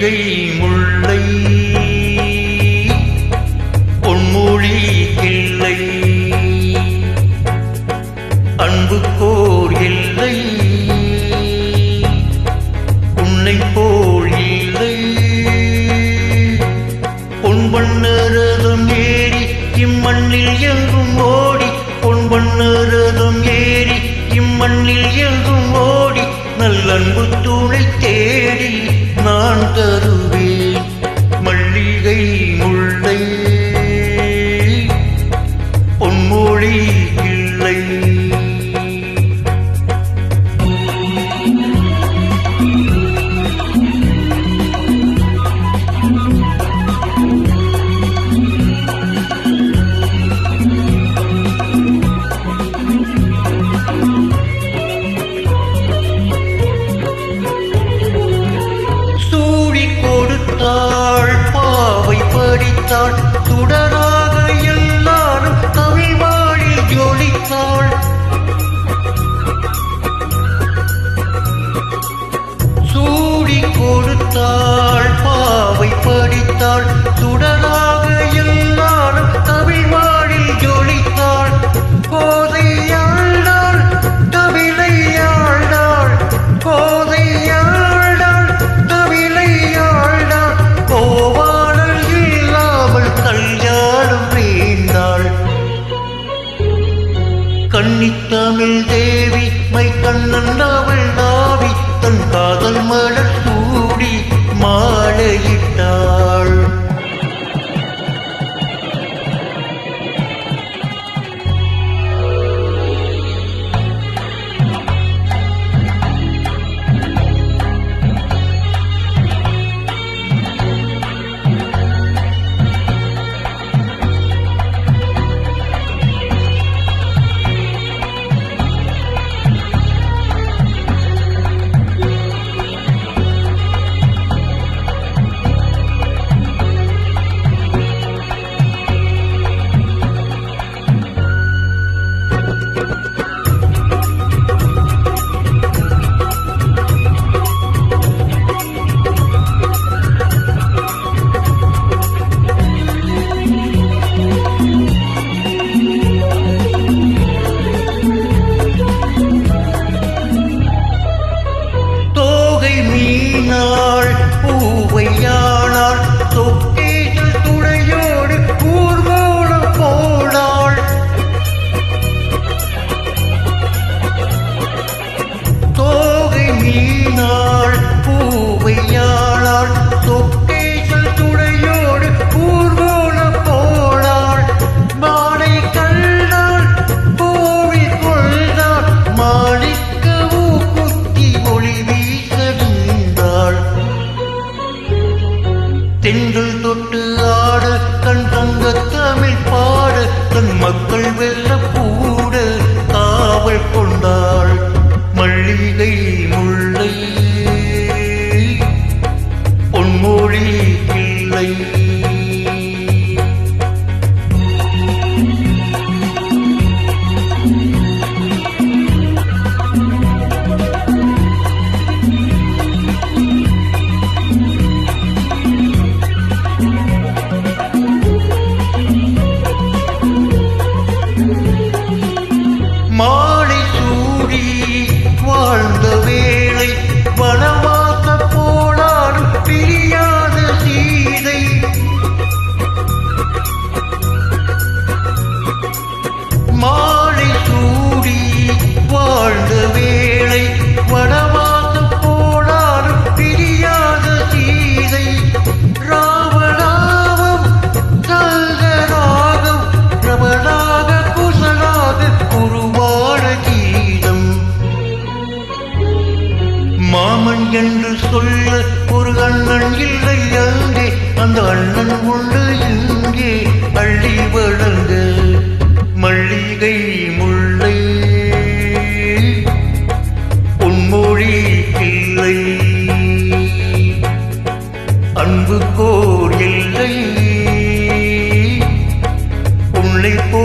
மல்லிகை முல்லை பொன்மொழி இல்லை, அன்புக்கோர் இல்லை, உன்னை போல் இல்லை. பொன்பண்ணரதம் ஏறி இம்மண்ணில் எங்கும் ஓடி, பொன்பண்ணரதம் ஏறி இம்மண்ணில் எங்கும் ஓடி, நல்லன்பு துணை தேடி நான் தருவேன். மல்லிகை முல்லை பொன்மொழி இல்லை. பாவை படித்தாள், சுடராக எல்லாரும் தமிழ் வாழில் ஜொலித்தாள். சூடி கொடுத்தாள், பாவை படித்தாள், சுடராக எல்லாரும் தமிழ் வாழில் ஜொலித்தாள். கோதையாழ்ந்தாள், தமிழையாழ்ந்தாள், கோதையாழ்ந்தாள், தமிழையாழ்ந்தாள். கோவாளர் இல்லாமல் கல்யாணம் வேண்டாள். கன்னித்தமிழ் தேவி மை கண்ணன் அவள் நாவி, தன் காதல் மலர் சூடி மாலையிட்டாள். பூவையானாள், தொக்கேசல் துணையோடு ஊர்வலம் போனாள். தோகை மீனாள், பூவையானாள், தொக்கேசல் துணையோடு ஊர்வலம் போனாள். மாலை கண்டாள், கோவில் கொள்ளாள், மாணிக்க ஊக்குத்தி ஒளி வீசறிந்தாள். தென்றல் தொட்டு ஆட, கண் தங்க தமிழ் பாட, தன் மக்கள் வெல்ல கூட காவல் கொண்டாள். மல்லிகை முல்லை பொன்மொழி இல்லை. மாலை சூடி வாழ்ந்த வேளை, வனவாச போனாலும் பிரியாத சீதை. மாலை சூடி வாழ்ந்த வேளை, வனவாச போனாலும் பிரியாத சீதை. ராவணாவம் சல்கராகம், ரமணாக குசலாக குருவான கீதம். மாமன் என்று சொல்ல ஒரு அண்ணன் இல்லை அங்கே, அந்த அண்ணன் உண்டு இங்கே அள்ளி வழங்க. மல்லிகை முல்லை பொன்மொழி இல்லை, அன்புக்கோர் இல்லை, உன்னை போ